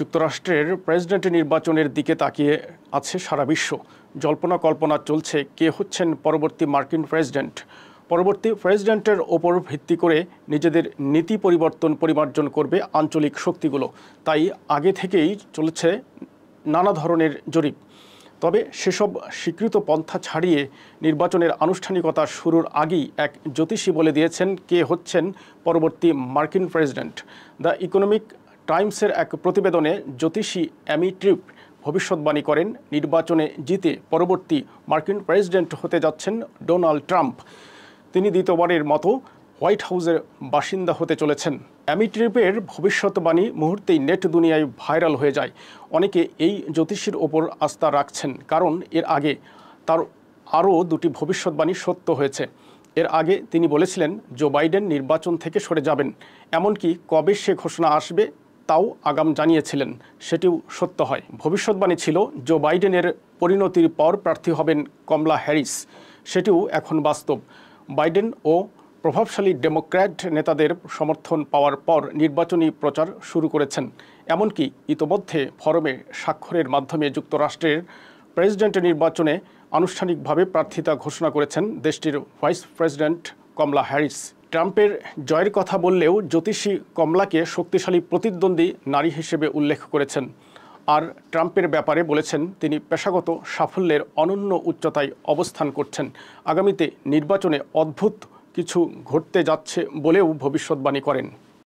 যুক্তরাষ্ট্রের প্রেসিডেন্ট নির্বাচনের দিকে তাকিয়ে আছে সারা বিশ্ব। জল্পনা কল্পনা চলছে কে হচ্ছেন পরবর্তী মার্কিন প্রেসিডেন্ট। পরবর্তী প্রেসিডেন্টের ওপর ভিত্তি করে নিজেদের নীতি পরিমার্জন করবে আঞ্চলিক শক্তিগুলো। তাই আগে থেকেই চলেছে নানা ধরনের জরিপ। তবে সেসব স্বীকৃত পন্থা ছাড়িয়ে নির্বাচনের আনুষ্ঠানিকতা শুরুর আগেই এক জ্যোতিষী বলে দিয়েছেন কে হচ্ছেন পরবর্তী মার্কিন প্রেসিডেন্ট। দ্য ইকোনমিক টাইমসের এক প্রতিবেদনে জ্যোতিষী অ্যামি ট্রিপ ভবিষ্যৎবাণী করেন নির্বাচনে জিতে পরবর্তী মার্কিন প্রেসিডেন্ট হতে যাচ্ছেন ডোনাল্ড ট্রাম্প। তিনি দ্বিতীয়বারের মতো হোয়াইট হাউসের বাসিন্দা হতে চলেছেন। অ্যামি ট্রিপের ভবিষ্যৎবাণী মুহূর্তেই নেট দুনিয়ায় ভাইরাল হয়ে যায়। অনেকে এই জ্যোতিষীর ওপর আস্থা রাখছেন, কারণ এর আগে তার আরও দুটি ভবিষ্যৎবাণী সত্য হয়েছে। এর আগে তিনি বলেছিলেন জো বাইডেন নির্বাচন থেকে সরে যাবেন, এমনকি কবে সে ঘোষণা আসবে তাও আগাম জানিয়েছিলেন। সেটিও সত্য হয়। ভবিষ্যৎবাণী ছিল জো বাইডেনের পরিণতির পর প্রার্থী হবেন কমলা হ্যারিস। সেটিও এখন বাস্তব। বাইডেন ও প্রভাবশালী ডেমোক্র্যাট নেতাদের সমর্থন পাওয়ার পর নির্বাচনী প্রচার শুরু করেছেন। এমনকি ইতোমধ্যে ফরমে স্বাক্ষরের মাধ্যমে যুক্তরাষ্ট্রের প্রেসিডেন্ট নির্বাচনে আনুষ্ঠানিকভাবে প্রার্থিতা ঘোষণা করেছেন দেশটির ভাইস প্রেসিডেন্ট কমলা হ্যারিস। ট্রাম্পের জয়ের কথা বললেও জ্যোতিষী কমলাকে শক্তিশালী প্রতিদ্বন্দ্বী নারী হিসেবে উল্লেখ করেছেন। আর ট্রাম্পের ব্যাপারে বলেছেন তিনি পেশাগত সাফল্যের অনন্য উচ্চতায় অবস্থান করছেন। আগামীতে নির্বাচনে অদ্ভুত কিছু ঘটতে যাচ্ছে বলেও ভবিষ্যৎবাণী করেন।